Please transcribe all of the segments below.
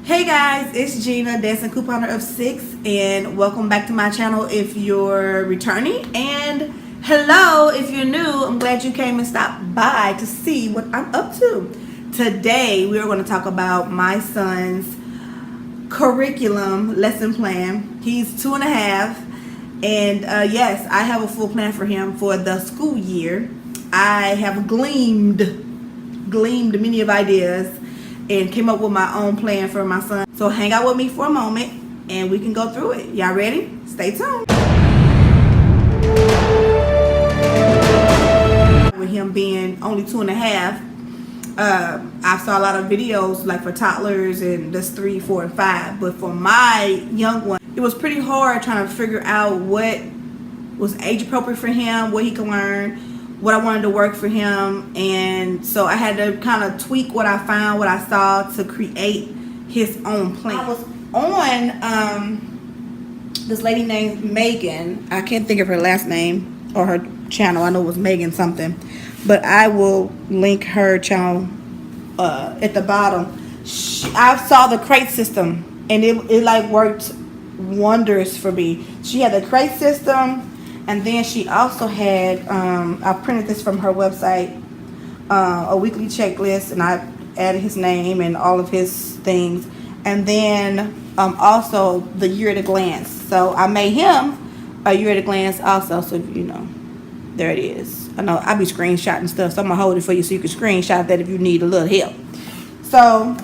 Hey guys, it's Gina, dancing couponer of 6, and welcome back to my channel if you're returning, and hello if you're new. I'm glad you came and stopped by to see what I'm up to. Today we are going to talk about my son's curriculum lesson plan. He's 2.5, and yes, I have a full plan for him for the school year. I have gleamed many of ideas and came up with my own plan for my son. So hang out with me for a moment and we can go through it. Y'all ready? Stay tuned. With him being only 2.5, I saw a lot of videos like for toddlers and just 3, 4, and 5. But for my young one, it was pretty hard trying to figure out what was age appropriate for him, what he can learn, what I wanted to work for him. And so I had to kind of tweak what I found, what I saw, to create his own plan. I was on this lady named Megan. I can't think of her last name or her channel. I know it was Megan something, but I will link her channel at the bottom. I saw the crate system and it like worked wonders for me. She had the crate system. And then she also had, I printed this from her website, a weekly checklist, and I added his name and all of his things. And then also the year at a glance. So I made him a year at a glance also, so you know, there it is. I know I be screenshotting stuff, so I'm going to hold it for you so you can screenshot that if you need a little help. So,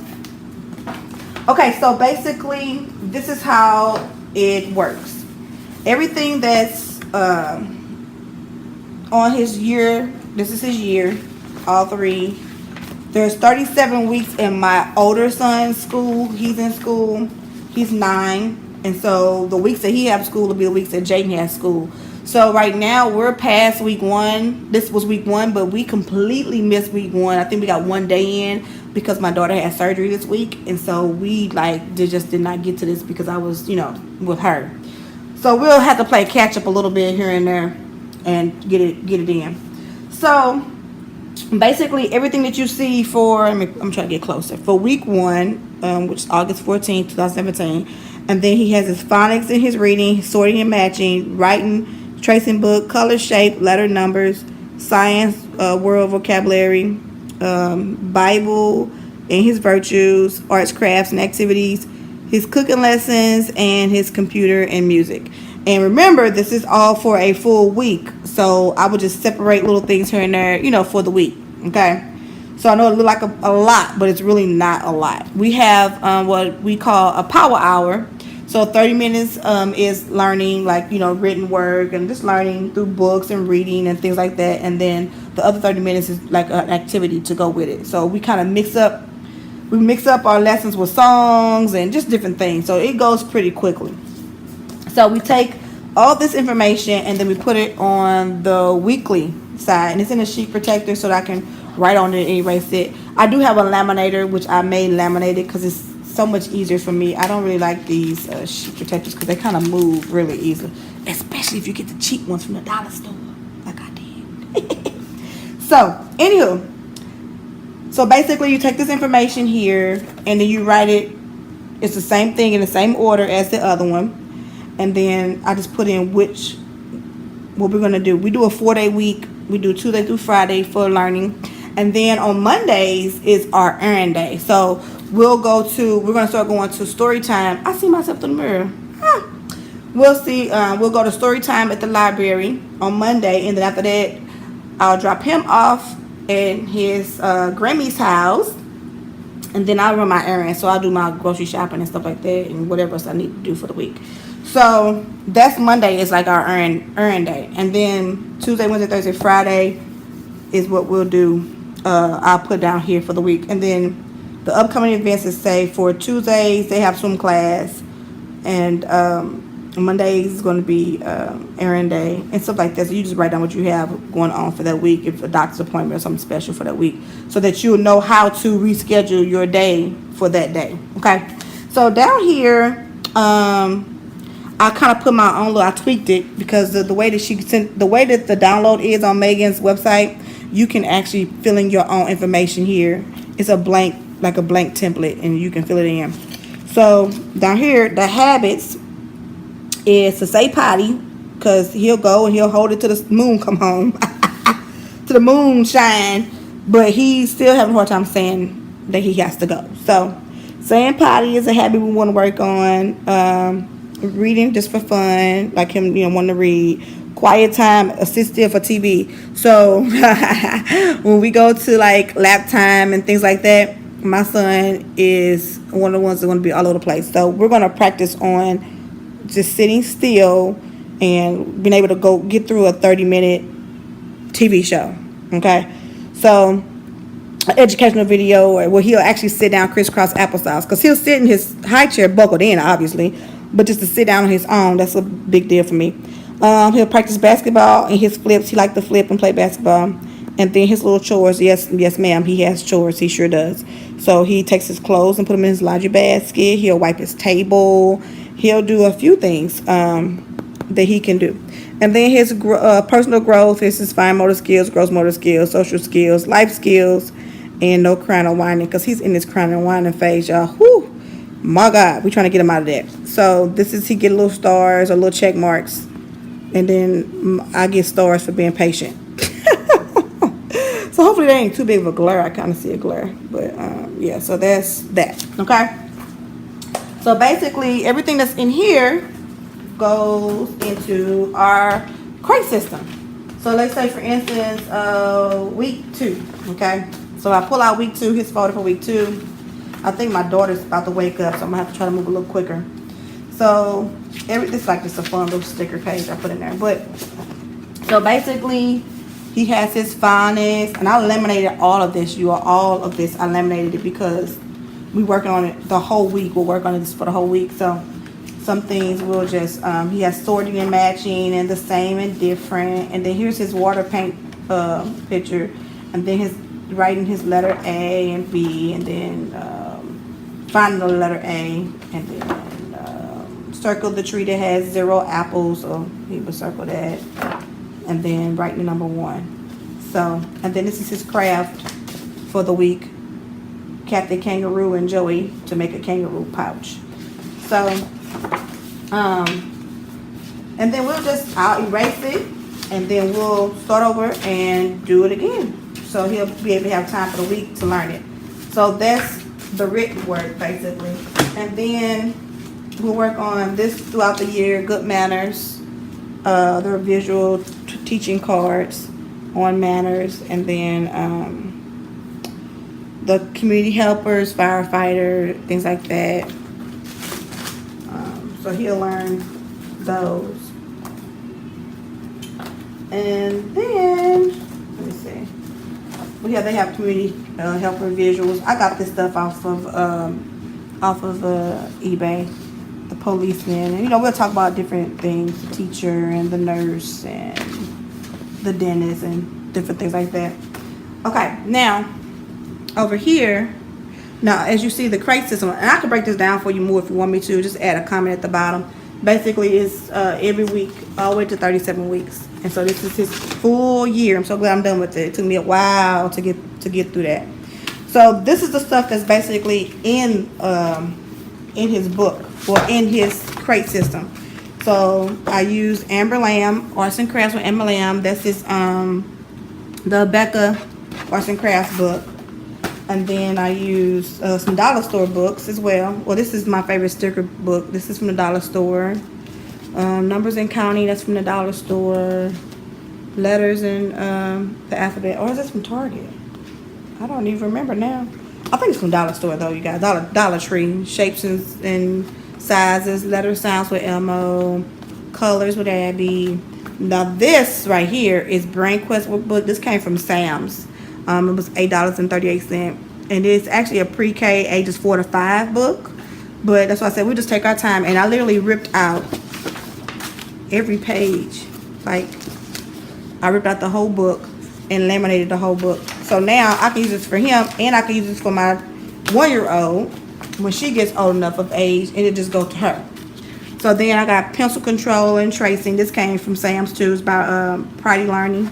okay, so basically this is how it works. Everything that's on his year, this is his year, all 3. There's 37 weeks in my older son's school. He's in school, he's 9, and so the weeks that he has school will be the weeks that Jaden has school. So right now we're past week 1. This was week 1, but we completely missed week 1. I think we got 1 day in because my daughter had surgery this week, and so we just did not get to this because I was, you know, with her. So we'll have to play catch up a little bit here and there and get it in. So basically everything that you see for, I'm trying to get closer, for week 1, which is August 14th, 2017. And then he has his phonics and his reading, his sorting and matching, writing, tracing book, color, shape, letter, numbers, science, world vocabulary, Bible and his virtues, arts, crafts, and activities, his cooking lessons, and his computer and music. And remember, this is all for a full week, so I would just separate little things here and there, you know, for the week. Okay, so I know it looks like a lot, but it's really not a lot. We have what we call a power hour. So 30 minutes is learning, like, you know, written work and just learning through books and reading and things like that. And then the other 30 minutes is like an activity to go with it. So we kind of mix up our lessons with songs and just different things. So it goes pretty quickly. So we take all this information and then we put it on the weekly side. And it's in a sheet protector so that I can write on it and erase it. I do have a laminator, which I made laminated because it's so much easier for me. I don't really like these sheet protectors because they kind of move really easily. Especially if you get the cheap ones from the dollar store, like I did. So, anywho. So basically you take this information here and then you write it. It's the same thing in the same order as the other one. And then I just put in what we're going to do. We do a 4-day week. We do Tuesday through Friday for learning. And then on Mondays is our errand day. So we're going to start going to story time. I see myself in the mirror. We'll go to story time at the library on Monday. And then after that, I'll drop him off at his Grammy's house, and then I'll run my errands. So I'll do my grocery shopping and stuff like that, and whatever else I need to do for the week. So that's Monday is like our errand day, and then Tuesday, Wednesday, Thursday, Friday is what we'll do. I'll put down here for the week, and then the upcoming events is, say, for Tuesdays they have swim class, and Mondays is going to be errand day and stuff like that. So you just write down what you have going on for that week, if a doctor's appointment or something special for that week, so that you'll know how to reschedule your day for that day. Okay, so down here I kind of put my own I tweaked it because the way that the way that the download is on Megan's website, you can actually fill in your own information here. It's a blank, like a blank template, and you can fill it in. So down here, the habits is to say potty, because he'll go and he'll hold it to the moon come home, to the moon shine, but he's still having a hard time saying that he has to go. So saying potty is a habit we want to work on. Reading just for fun, like him, wanting to read. Quiet time, assistive for TV. So when we go to like lap time and things like that, my son is one of the ones that's going to be all over the place. So we're going to practice on just sitting still and being able to go get through a 30-minute TV show. Okay, so an educational video where he'll actually sit down crisscross applesauce, because he'll sit in his high chair buckled in, obviously, but just to sit down on his own, that's a big deal for me. He'll practice basketball and his flips. He likes to flip and play basketball. And then his little chores. Yes, ma'am. He has chores. He sure does. So he takes his clothes and put them in his laundry basket. He'll wipe his table. He'll do a few things that he can do. And then his personal growth is his fine motor skills, gross motor skills, social skills, life skills, and no crying or whining, because he's in this crying and whining phase, y'all. Whew. My God, we're trying to get him out of that. So this is, he get little stars or little check marks. And then I get stars for being patient. So hopefully they ain't too big of a glare. I kind of see a glare. But yeah, so that's that. Okay. So basically everything that's in here goes into our crate system. So let's say, for instance, week 2. Okay. So I pull out week 2, his folder for week 2. I think my daughter's about to wake up, so I'm going to have to try to move a little quicker. So this is like just a fun little sticker page I put in there. But so basically he has his phonics, and I laminated all of this. All of this I laminated it because we working on it the whole week. We'll work on this for the whole week. So some things we'll just he has sorting and matching and the same and different. And then here's his water paint picture, and then his writing his letter A and B, and then finding the letter A, and then circle the tree that has 0 apples, so he would circle that, and then write the number 1. So, and then this is his craft for the week, Captain Kangaroo and Joey to make a kangaroo pouch. So and then I'll erase it, and then we'll start over and do it again, so he'll be able to have time for the week to learn it. So that's the written work basically. And then we'll work on this throughout the year. Good manners, there are visual teaching cards on manners, and then the community helpers, firefighter, things like that. So he'll learn those. And then let me see. They have community helper visuals. I got this stuff off of eBay. The policeman, and we'll talk about different things, the teacher and the nurse and the dentist and different things like that. Okay, now over here, as you see the crate system, and I can break this down for you more if you want me to, just add a comment at the bottom. Basically it's every week all the way to 37 weeks, and so this is his full year. I'm so glad I'm done with it. It took me a while to get through that. So this is the stuff that's basically in his book, or in his crate system. So I use Amber Lamb, Arts and Crafts with Amber Lamb. That's his the Becca Arts and Crafts book. And then I use some dollar store books as well. Well, this is my favorite sticker book. This is from the dollar store. Numbers and Counting, that's from the dollar store. Letters and the alphabet, or is this from Target? I don't even remember now. I think it's from dollar store though, you guys. Dollar Tree. Shapes and sizes, letter sounds with Elmo, colors with Abby. Now this right here is Brain Quest Workbook. This came from Sam's. It was $8.38, and it's actually a pre-K ages 4 to 5 book. But that's why I said we just take our time, and I literally ripped out every page. Like, I ripped out the whole book and laminated the whole book. So now I can use this for him, and I can use this for my 1-year-old when she gets old enough of age, and it just goes to her. So then I got pencil control and tracing. This came from Sam's too. It's by Priority Learning.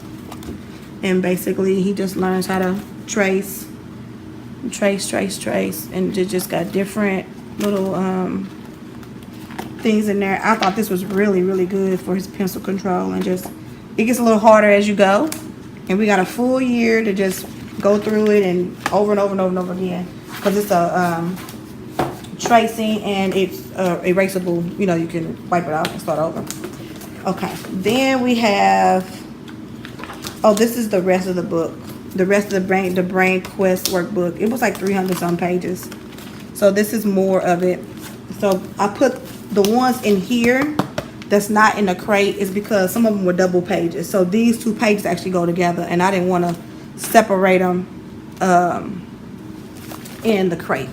And basically he just learns how to trace, and it just got different little things in there. I thought this was really, really good for his pencil control, and just it gets a little harder as you go. And we got a full year to just go through it and over and over and over and over again, because it's a tracing and it's erasable. You know, you can wipe it off and start over. Okay, then we have, oh, this is the rest of the book. The rest of the Brain Quest workbook. It was like 300 some pages. So this is more of it. So I put the ones in here that's not in the crate is because some of them were double pages. So these 2 pages actually go together, and I didn't want to separate them in the crate.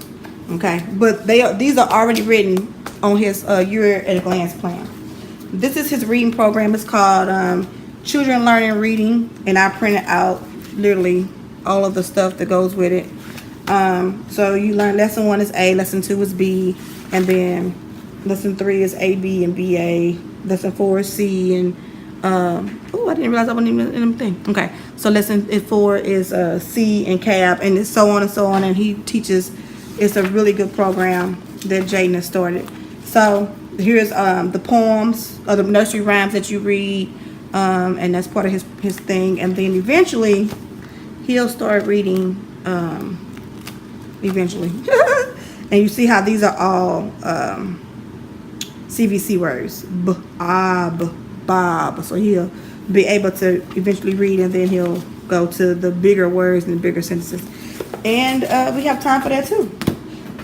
Okay, but these are already written on his year at a glance plan. This is his reading program. It's called Children Learning Reading, and I printed out literally all of the stuff that goes with it. So you learn lesson 1 is A, lesson 2 is B, and then lesson 3 is A, B, and BA. Lesson 4 is C, and oh, I didn't realize I wasn't even in the thing. Okay, so lesson 4 is C and CAB, and it's so on and so on. And he teaches. It's a really good program that Jaden has started. So here's the poems or the nursery rhymes that you read, and that's part of his thing. And then eventually he'll start reading. Eventually, and you see how these are all CVC words. Bob. So he'll be able to eventually read, and then he'll go to the bigger words and the bigger sentences. And we have time for that too.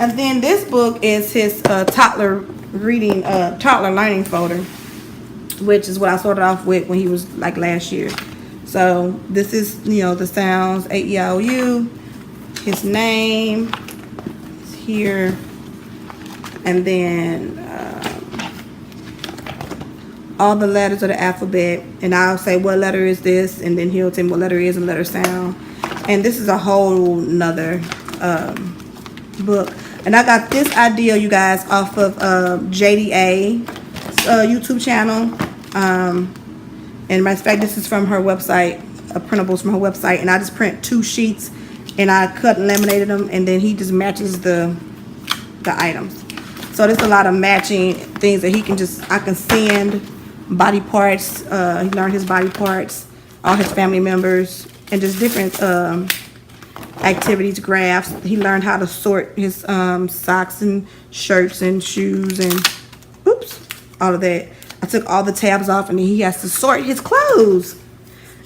And then this book is his toddler reading, toddler learning folder, which is what I started off with when he was like last year. So this is, you know, the sounds, A-E-I-O-U, his name is here, and then all the letters of the alphabet, and I'll say what letter is this, and then he'll tell me what letter it is and letter sound. And this is a whole nother book. And I got this idea, you guys, off of JDA YouTube channel. And matter of fact, this is from her website, printables from her website. And I just print 2 sheets, and I cut and laminated them, and then he just matches the items. So there's a lot of matching things that he can I can send body parts. He learned his body parts, all his family members, and just different activities, graphs. He learned how to sort his socks and shirts and shoes and all of that. I took all the tabs off, and then he has to sort his clothes.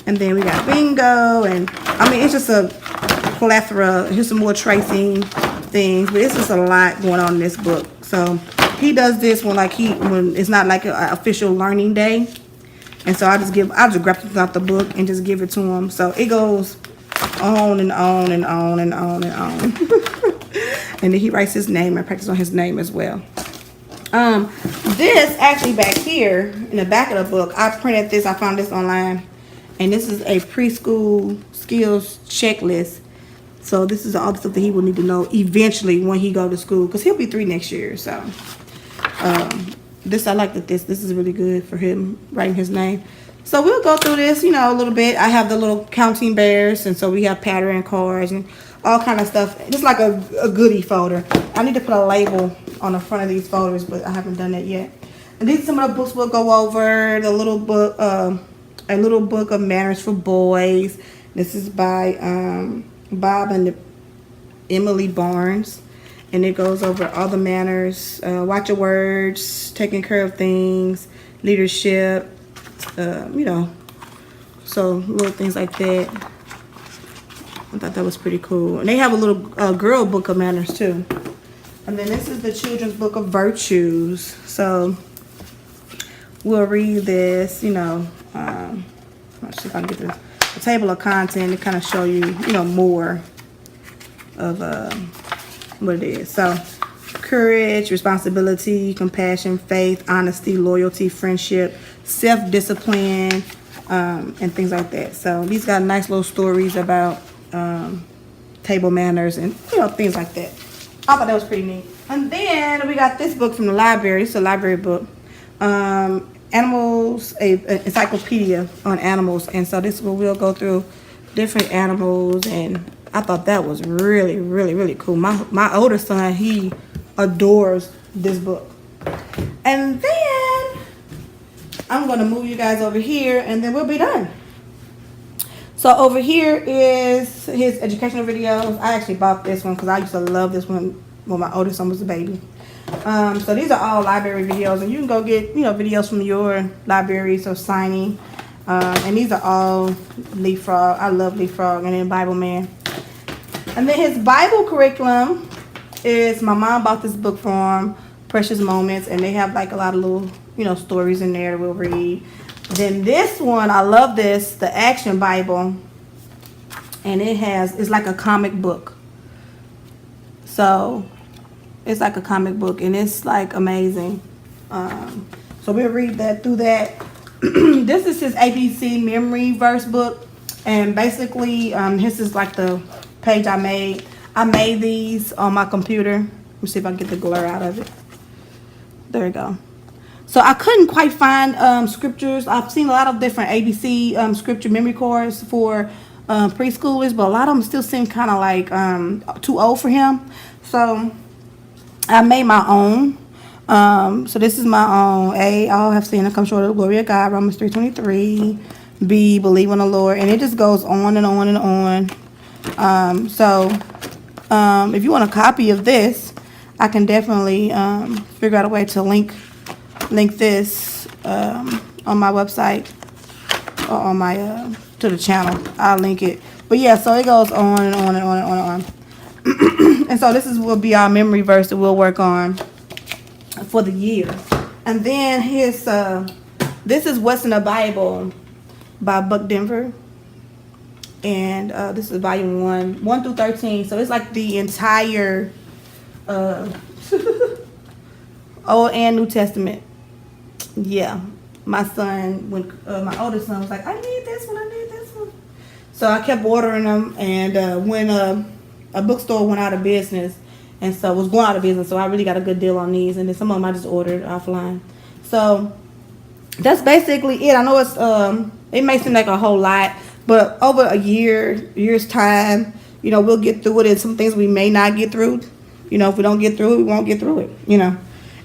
And then we got bingo, and I mean, it's just a plethora. Here's some more tracing things, but it's just a lot going on in this book. So he does this when it's not like an official learning day, and so I'll just grab something off the book and just give it to him. So it goes on and on and on and on and on. And then he writes his name and practices on his name as well. This actually back here in the back of the book, I printed this. I found this online, and this is a preschool skills checklist. So this is all the stuff that he will need to know eventually when he go to school, because he'll be 3 next year. So I like that this is really good for him writing his name. So we'll go through this, you know, a little bit. I have the little counting bears, and so we have pattern cards and all kind of stuff. Just like a goodie folder. I need to put a label on the front of these folders, but I haven't done that yet. And these are some of the books we'll go over. The little book, a little book of manners for boys. This is by Bob and Emily Barnes, and it goes over all the manners. Watch your words, taking care of things, leadership. You know, so little things like that. I thought that was pretty cool. And they have a little girl book of manners too. And then this is the children's book of virtues. So we'll read this, you know. Let's see if I can get the table of content to kind of show you, you know, more of what it is. So courage, responsibility, compassion, faith, honesty, loyalty, friendship, self-discipline, and things like that. So these got nice little stories about table manners and, you know, things like that. I thought that was pretty neat. And then we got this book from the library. It's a library book. Animals, an encyclopedia on animals. And so this is where we'll go through different animals, and I thought that was really, really, really cool. My older son, he adores this book. And then I'm going to move you guys over here, and then we'll be done. So over here is his educational videos. I actually bought this one because I used to love this one when my oldest son was a baby. So these are all library videos, and you can go get, you know, videos from your library. So signing, and these are all Leapfrog. I love Leapfrog, and then Bible Man. And then his Bible curriculum is, my mom bought this book for him, Precious Moments, and they have like a lot of little, you know, stories in there that we'll read. Then this one, I love this, the Action Bible, and it's like a comic book. So it's like a comic book, and it's like amazing. So we'll read that through that. This is his ABC memory verse book, and basically this is like the page I made. I made these on my computer. Let me see if I can get the glare out of it. There we go. So I couldn't quite find scriptures. I've seen a lot of different ABC scripture memory cards for preschoolers, but a lot of them still seem kind of like too old for him. So I made my own. So this is my own. A, all have seen and come short of the glory of God, Romans 3:23. B, believe on the Lord, and it just goes on and on and on. So if you want a copy of this, I can definitely figure out a way to link this on my website or on my to the channel. I'll link it. But yeah, so it goes on and on and on and on and on. And so this will be our memory verse that we'll work on for the year. And then his this is What's in the Bible by Buck Denver. And this is volume 1 through 13. So it's like the entire Old and New Testament. Yeah, my son, when my oldest son was like, I need this one, I need this one. So I kept ordering them, and when a bookstore went out of business, and so was going out of business, so I really got a good deal on these, and then some of them I just ordered offline. So that's basically it. I know it's it may seem like a whole lot, but over a year's time, you know, we'll get through it, and some things we may not get through. You know, if we don't get through it, we won't get through it, you know.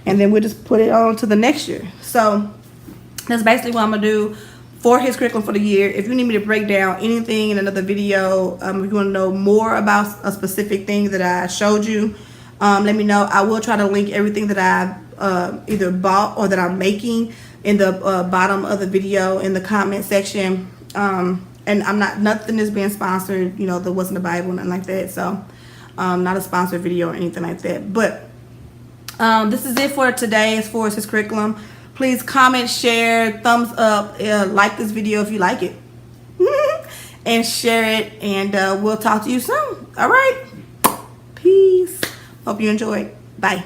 And then we'll just put it on to the next year. So that's basically what I'm going to do for his curriculum for the year. If you need me to break down anything in another video, if you want to know more about a specific thing that I showed you, let me know. I will try to link everything that I've either bought or that I'm making in the bottom of the video in the comment section. And nothing is being sponsored, you know, there wasn't a Bible, nothing like that. So not a sponsored video or anything like that. But this is it for today as far as his curriculum. Please comment, share, thumbs up, like this video if you like it, and share it, and we'll talk to you soon. All right, peace. Hope you enjoyed. Bye.